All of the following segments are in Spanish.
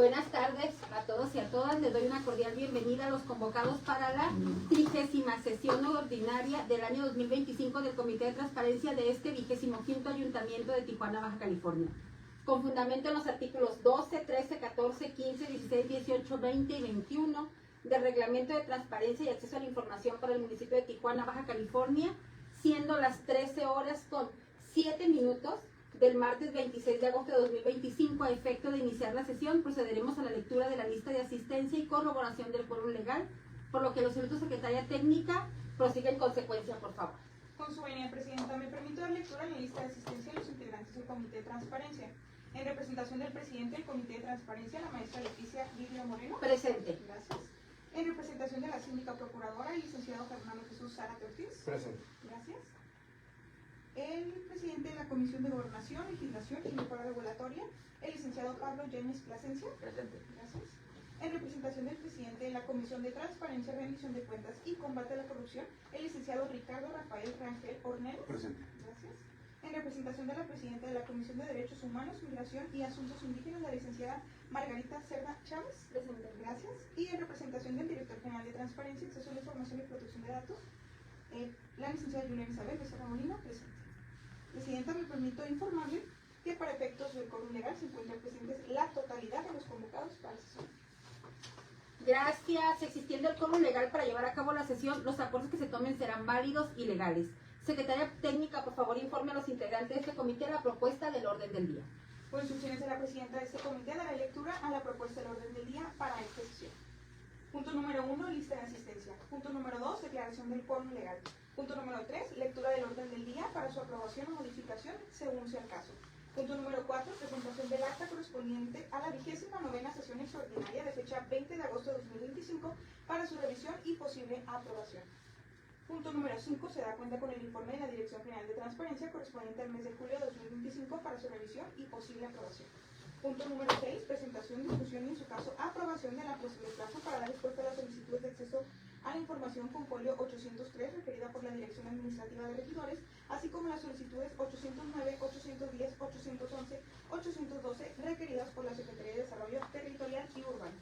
Buenas tardes a todos y a todas. Les doy una cordial bienvenida a los convocados para la 30ª sesión ordinaria del año 2025 del Comité de Transparencia de este 25º Ayuntamiento de Tijuana, Baja California. Con fundamento en los artículos 12, 13, 14, 15, 16, 18, 20 y 21 del Reglamento de Transparencia y Acceso a la Información para el municipio de Tijuana, Baja California, siendo las 13 horas con 7 minutos del martes 26 de agosto de 2025, a efecto de iniciar la sesión, procederemos a la lectura de la lista de asistencia y corroboración del quórum legal, por lo que los señores secretaria técnica prosigue en consecuencia, por favor. Con su venia, Presidenta, me permito dar lectura a la lista de asistencia de los integrantes del Comité de Transparencia. En representación del presidente del Comité de Transparencia, la maestra Leticia Lidia Moreno. Presente. Gracias. En representación de la síndica procuradora, el licenciado Fernando Jesús Zárate Ortiz. Presente. Gracias. El presidente de la Comisión de Gobernación, Legislación y Mejora Regulatoria, el licenciado Pablo Yáñez Plasencia. Presente. Gracias. En representación del presidente de la Comisión de Transparencia, Rendición de Cuentas y Combate a la Corrupción, el licenciado Ricardo Rafael Rangel Ornelas. Presente. Gracias. En representación de la presidenta de la Comisión de Derechos Humanos, Migración y Asuntos Indígenas, la licenciada Margarita Cerda Chávez. Presente. Gracias. Y en representación del director general de Transparencia, Acceso a la Información y Protección de Datos, la licenciada Julia Isabel Becerra Molina, presente. Presidenta, me permito informarle que para efectos del quórum legal se encuentran presentes la totalidad de los convocados para la sesión. Gracias. Existiendo el quórum legal para llevar a cabo la sesión, los acuerdos que se tomen serán válidos y legales. Secretaria técnica, por favor, informe a los integrantes de este comité la propuesta del orden del día. Por instrucciones de la presidenta de este comité, dará lectura a la propuesta del orden del día para esta sesión. Punto número 1, lista de asistencia. Punto número 2, declaración del quórum legal. Punto número 3, lectura del orden del día para su aprobación o modificación según sea el caso. Punto número 4, presentación del acta correspondiente a la 29ª sesión extraordinaria de fecha 20 de agosto de 2025 para su revisión y posible aprobación. Punto número 5, se da cuenta con el informe de la Dirección General de Transparencia correspondiente al mes de julio de 2025 para su revisión y posible aprobación. Punto número 6, presentación, discusión y en su caso aprobación de la posible plazo para dar respuesta a las solicitudes de acceso a la información con folio 803 requerida por la Dirección Administrativa de Regidores, así como las solicitudes 809, 810, 811, 812 requeridas por la Secretaría de Desarrollo Territorial y Urbano.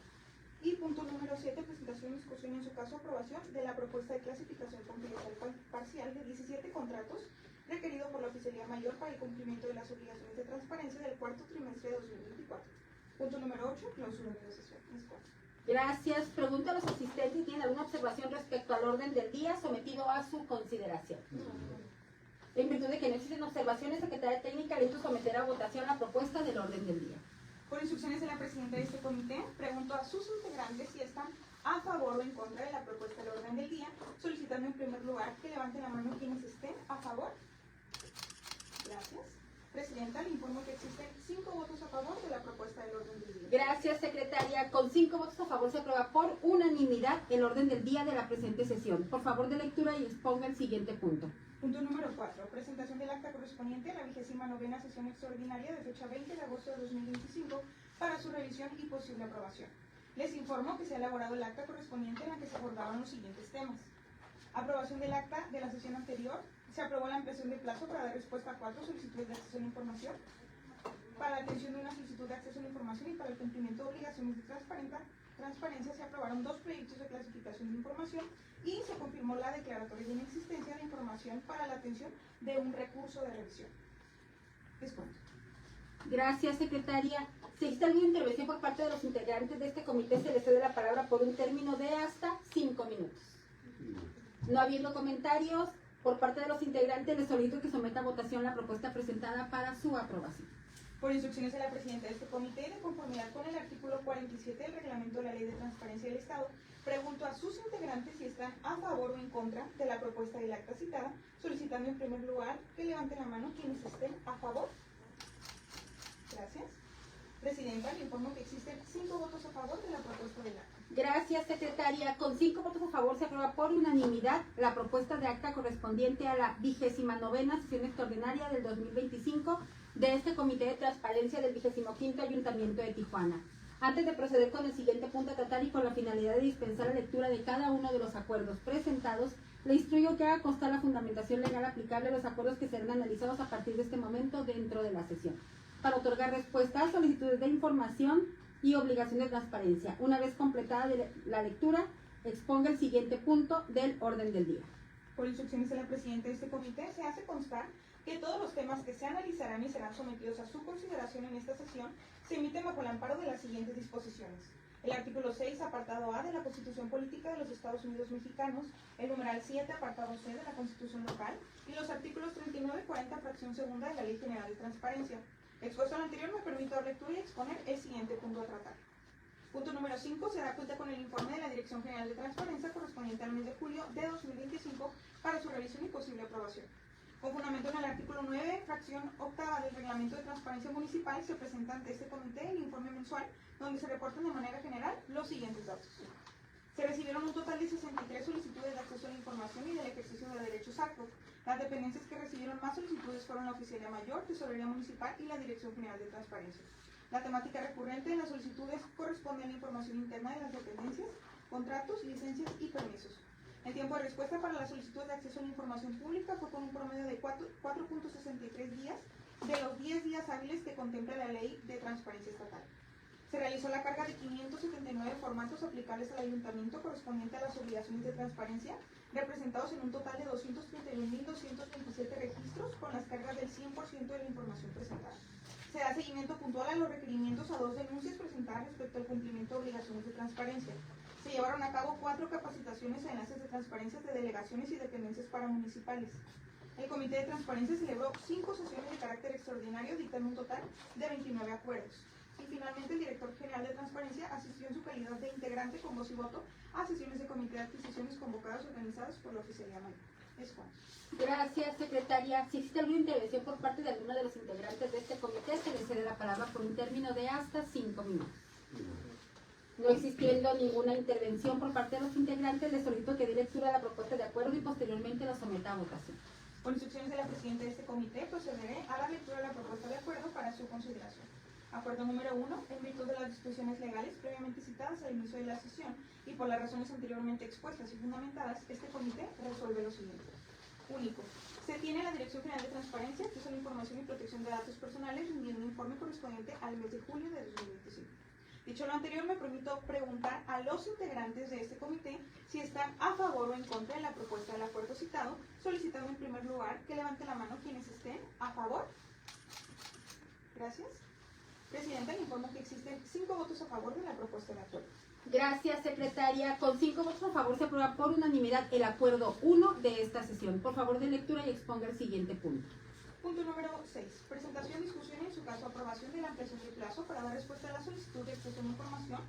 Y punto número 7, presentación, discusión y en su caso aprobación de la propuesta de clasificación confidencial parcial de 17 contratos requerido por la Oficialía Mayor para el cumplimiento de las obligaciones de transparencia del cuarto trimestre de 2024. Punto número 8, clausura de la sesión. Gracias. Pregunto a los asistentes si tienen alguna observación respecto al orden del día sometido a su consideración. En virtud de que no existen observaciones, Secretaria Técnica, le invito a someter a votación la propuesta del orden del día. Por instrucciones de la presidenta de este comité, pregunto a sus integrantes si están a favor o en contra de la propuesta del orden del día, solicitando en primer lugar que levanten la mano quienes estén a favor. Gracias. Presidenta, le informo que existen 5 votos a favor de la propuesta del orden del día. Gracias, secretaria. Con 5 votos a favor se aprueba por unanimidad el orden del día de la presente sesión. Por favor de lectura y exponga el siguiente punto. Punto número 4. Presentación del acta correspondiente a la 29ª sesión extraordinaria de fecha 20 de agosto de 2025 para su revisión y posible aprobación. Les informo que se ha elaborado el acta correspondiente en la que se abordaban los siguientes temas. Aprobación del acta de la sesión anterior. Se aprobó la ampliación de plazo para dar respuesta a 4 solicitudes de acceso a la información, para la atención de una solicitud de acceso a la información y para el cumplimiento de obligaciones de transparencia se aprobaron 2 proyectos de clasificación de información y se confirmó la declaratoria de inexistencia de información para la atención de un recurso de revisión. Les cuento. Gracias, secretaria. Si existe alguna intervención por parte de los integrantes de este comité, se les cede la palabra por un término de hasta 5 minutos. No habiendo comentarios por parte de los integrantes, les solicito que someta a votación la propuesta presentada para su aprobación. Por instrucciones de la presidenta de este comité y de conformidad con el artículo 47 del reglamento de la Ley de Transparencia del Estado, pregunto a sus integrantes si están a favor o en contra de la propuesta del acta citada, solicitando en primer lugar que levanten la mano quienes estén a favor. Gracias. Presidenta, le informo que existen 5 votos a favor de la propuesta del acta. Gracias, secretaria. Con 5 votos a favor se aprueba por unanimidad la propuesta de acta correspondiente a la 29ª sesión extraordinaria del 2025 de este Comité de Transparencia del 25º Ayuntamiento de Tijuana. Antes de proceder con el siguiente punto a tratar y con la finalidad de dispensar la lectura de cada uno de los acuerdos presentados, le instruyo que haga constar la fundamentación legal aplicable a los acuerdos que serán analizados a partir de este momento dentro de la sesión. Para otorgar respuesta a solicitudes de información, y obligación de transparencia. Una vez completada la lectura, exponga el siguiente punto del orden del día. Por instrucciones de la presidenta de este comité, se hace constar que todos los temas que se analizarán y serán sometidos a su consideración en esta sesión se emiten bajo el amparo de las siguientes disposiciones. El artículo 6, apartado A de la Constitución Política de los Estados Unidos Mexicanos, el numeral 7, apartado C de la Constitución Local y los artículos 39 y 40, fracción segunda de la Ley General de Transparencia. Expuesto a lo anterior, me permito dar lectura y exponer el siguiente punto a tratar. Punto número 5. Se da cuenta con el informe de la Dirección General de Transparencia correspondiente al mes de julio de 2025 para su revisión y posible aprobación. Con fundamento en el artículo 9, fracción octava del Reglamento de Transparencia Municipal, se presenta ante este comité el informe mensual, donde se reportan de manera general los siguientes datos. Se recibieron un total de 63 solicitudes de acceso a la información y del ejercicio de derechos actos. Las dependencias que recibieron más solicitudes fueron la Oficialía Mayor, Tesorería Municipal y la Dirección General de Transparencia. La temática recurrente en las solicitudes corresponde a la información interna de las dependencias, contratos, licencias y permisos. El tiempo de respuesta para la solicitud de acceso a la información pública fue con un promedio de 4.63 días de los 10 días hábiles que contempla la Ley de Transparencia Estatal. Se realizó la carga de 579 formatos aplicables al ayuntamiento correspondiente a las obligaciones de transparencia, representados en un total de 231.227 registros con las cargas del 100% de la información presentada. Se da seguimiento puntual a los requerimientos a 2 denuncias presentadas respecto al cumplimiento de obligaciones de transparencia. Se llevaron a cabo 4 capacitaciones a enlaces de transparencia de delegaciones y dependencias paramunicipales. El Comité de Transparencia celebró 5 sesiones de carácter extraordinario, dictando un total de 29 acuerdos. Y finalmente el Director General de Transparencia asistió en su calidad de integrante con voz y voto a sesiones de comité de adquisiciones convocadas y organizadas por la Oficialía Mayor. Es Juan. Gracias, secretaria. Si existe alguna intervención por parte de alguno de los integrantes de este comité, se le cede la palabra por un término de hasta 5 minutos. No existiendo ninguna intervención por parte de los integrantes, les solicito que dé lectura a la propuesta de acuerdo y posteriormente la someta a votación. Por instrucciones de la presidenta de este comité, procederé a la lectura de la propuesta de acuerdo para su consideración. Acuerdo número 1. En virtud de las disposiciones legales previamente citadas al inicio de la sesión y por las razones anteriormente expuestas y fundamentadas, este comité resuelve lo siguiente. Único. Se tiene la Dirección General de Transparencia, que es la información y protección de datos personales, rindiendo un informe correspondiente al mes de julio de 2025. Dicho lo anterior, me permito preguntar a los integrantes de este comité si están a favor o en contra de la propuesta del acuerdo citado, solicitando en primer lugar que levante la mano quienes estén a favor. Gracias. Presidenta, le informo que existen 5 votos a favor de la propuesta de acuerdo. Gracias, secretaria. Con 5 votos a favor se aprueba por unanimidad el acuerdo 1 de esta sesión. Por favor, de lectura y exponga el siguiente punto. Punto número 6. Presentación, discusión y en su caso aprobación de la ampliación de plazo para dar respuesta a la solicitud de acceso a la información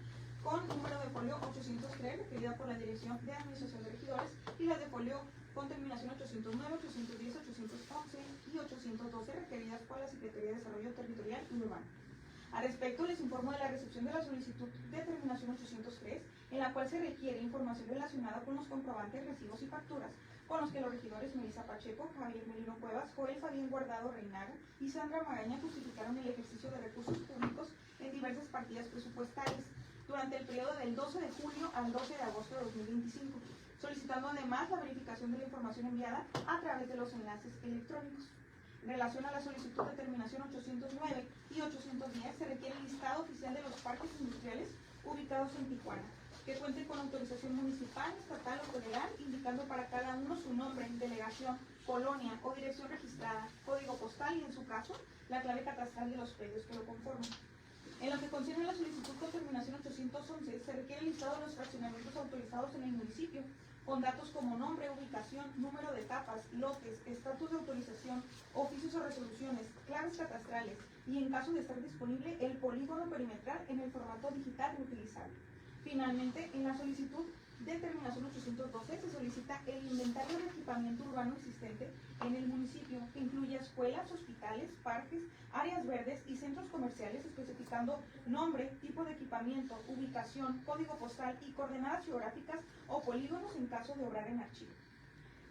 con número de folio 803 requerida por la Dirección de Administración de Regidores y la de folio con terminación 809, 810, 811 y 812 requeridas por la Secretaría de Desarrollo Territorial y Urbano. Al respecto, les informo de la recepción de la solicitud de terminación 803, en la cual se requiere información relacionada con los comprobantes, recibos y facturas, con los que los regidores Melissa Pacheco, Javier Melino Cuevas, Joel Fabián Guardado Reinaga y Sandra Magaña justificaron el ejercicio de recursos públicos en diversas partidas presupuestarias durante el periodo del 12 de julio al 12 de agosto de 2025, solicitando además la verificación de la información enviada a través de los enlaces electrónicos. En relación a la solicitud de terminación 809 y 810, se requiere el listado oficial de los parques industriales ubicados en Tijuana, que cuenten con autorización municipal, estatal o federal, indicando para cada uno su nombre, delegación, colonia o dirección registrada, código postal y, en su caso, la clave catastral de los predios que lo conforman. En lo que concierne a la solicitud con terminación 811, se requiere el listado de los fraccionamientos autorizados en el municipio, con datos como nombre, ubicación, número de etapas, lotes, estatus de autorización, oficios o resoluciones, claves catastrales y, en caso de estar disponible, el polígono perimetral en el formato digital reutilizable. Finalmente, en la solicitud de terminación 812 se solicita el inventario de equipamiento urbano existente en el municipio, que incluye escuelas, hospitales, parques, áreas verdes y centros comerciales, especificando nombre, tipo de equipamiento, ubicación, código postal y coordenadas geográficas o polígonos en caso de obrar en archivo.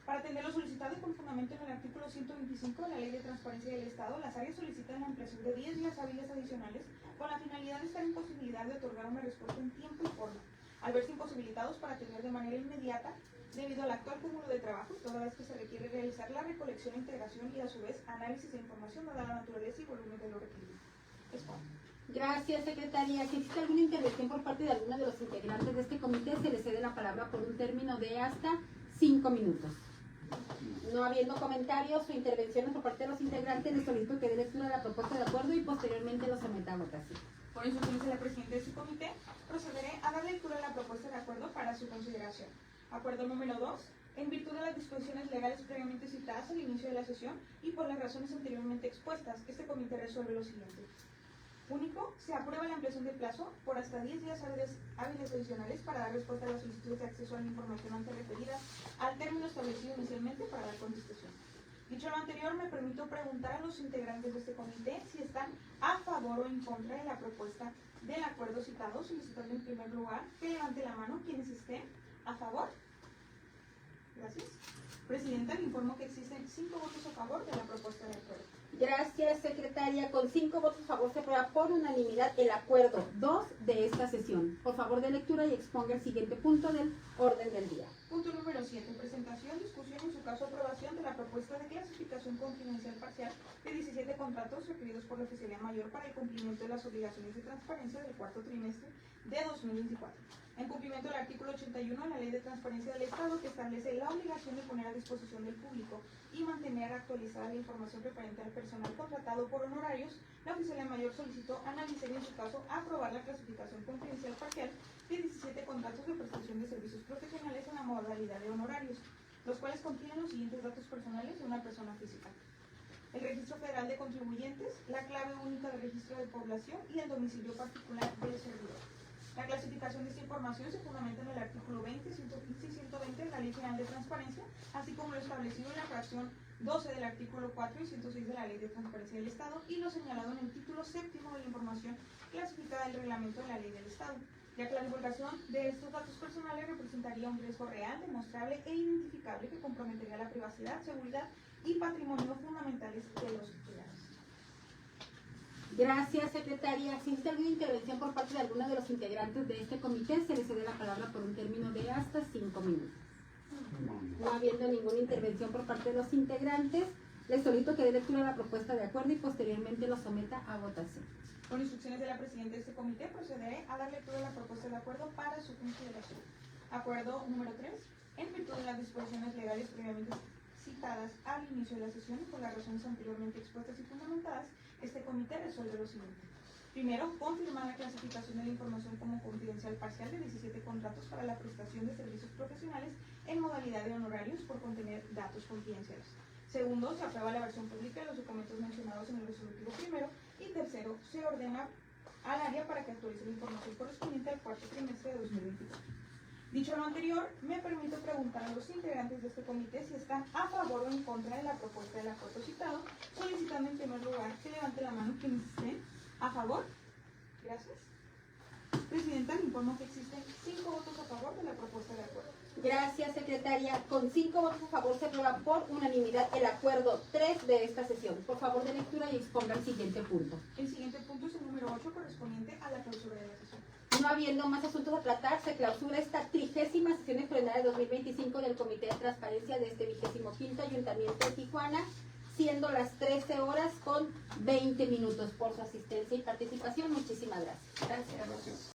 Para atender lo solicitado y con fundamento en el artículo 125 de la Ley de Transparencia del Estado, las áreas solicitan la ampliación de 10 días hábiles adicionales con la finalidad de estar en posibilidad de otorgar una respuesta en tiempo y forma, al verse imposibilitados para atender de manera inmediata debido al actual cúmulo de trabajo, toda vez que se requiere realizar la recolección, integración y a su vez análisis de información dada la naturaleza y volumen de lo requerido. Es cuanto. Gracias, secretaria. Si existe alguna intervención por parte de alguno de los integrantes de este comité, se le cede la palabra por un término de hasta 5 minutos. No habiendo comentarios o intervenciones por parte de los integrantes, les solicito que dé lectura de la propuesta de acuerdo y posteriormente lo someta a votación. Por instrucciones de la presidenta de su comité, procederé a dar lectura de la propuesta de acuerdo para su consideración. Acuerdo número 2. En virtud de las disposiciones legales previamente citadas al inicio de la sesión y por las razones anteriormente expuestas, este comité resuelve lo siguiente. Único, se aprueba la ampliación del plazo por hasta 10 días hábiles adicionales para dar respuesta a las solicitudes de acceso a la información antes referida al término establecido inicialmente para la contestación. Dicho lo anterior, me permito preguntar a los integrantes de este comité si están a favor o en contra de la propuesta del acuerdo citado, solicitando en primer lugar que levante la mano quienes estén a favor. Gracias. Presidenta, le informo que existen 5 votos a favor de la propuesta de acuerdo. Gracias, secretaria. Con 5 votos a favor se aprueba por unanimidad el acuerdo 2 de esta sesión. Por favor, de lectura y exponga el siguiente punto del orden del día. Punto número 7. Presentación, discusión y en su caso aprobación de la propuesta de clasificación confidencial parcial de 17 contratos requeridos por la Oficialía Mayor para el cumplimiento de las obligaciones de transparencia del cuarto trimestre de 2024. En cumplimiento del artículo 81 de la Ley de Transparencia del Estado, que establece la obligación de poner a disposición del público y mantener actualizada la información referente al personal contratado por honorarios, la Oficialía Mayor solicitó analizar y en su caso aprobar la clasificación confidencial parcial de 17 contratos de prestación de servicios profesionales en la modalidad de honorarios, los cuales contienen los siguientes datos personales de una persona física: el registro federal de contribuyentes, la clave única de registro de población y el domicilio particular del servidor. La clasificación de esta información se fundamenta en el artículo 20, 115 y 120 de la Ley General de Transparencia, así como lo establecido en la fracción 12 del artículo 4 y 106 de la Ley de Transparencia del Estado y lo señalado en el título séptimo de la información clasificada del reglamento de la Ley del Estado, ya que la divulgación de estos datos personales representaría un riesgo real, demostrable e identificable que comprometería la privacidad, seguridad y patrimonio fundamentales de los titulares. Gracias, secretaria. Si existe alguna intervención por parte de alguno de los integrantes de este comité, se le cede la palabra por un término de hasta 5 minutos. No habiendo ninguna intervención por parte de los integrantes, les solicito que dé lectura a la propuesta de acuerdo y posteriormente lo someta a votación. Con instrucciones de la presidenta de este comité, procederé a dar lectura a la propuesta de acuerdo para su consideración. Acuerdo número 3. En virtud de las disposiciones legales previamente citadas al inicio de la sesión y por las razones anteriormente expuestas y fundamentadas, este comité resuelve lo siguiente. Primero, confirmar la clasificación de la información como confidencial parcial de 17 contratos para la prestación de servicios profesionales en modalidad de honorarios por contener datos confidenciales. Segundo, se aprueba la versión pública de los documentos mencionados en el resolutivo primero. Y tercero, se ordena al área para que actualice la información correspondiente al cuarto trimestre de 2024. Dicho lo anterior, me permito preguntar a los integrantes de este comité si están a favor o en contra de la propuesta del acuerdo citado, solicitando en primer lugar que levante la mano quienes estén a favor. Gracias. Presidenta, le informo que existen 5 votos a favor de la propuesta de acuerdo. Gracias, secretaria. Con 5 votos a favor se aprueba por unanimidad el acuerdo 3 de esta sesión. Por favor, de lectura y exponga el siguiente punto. El siguiente punto es el número 8, correspondiente a la clausura de la sesión. No habiendo más asuntos a tratar, se clausura esta 30ª sesión extraordinaria de 2025 del Comité de Transparencia de este 25º Ayuntamiento de Tijuana, siendo las 13 horas con 20 minutos por su asistencia y participación. Muchísimas gracias. Gracias.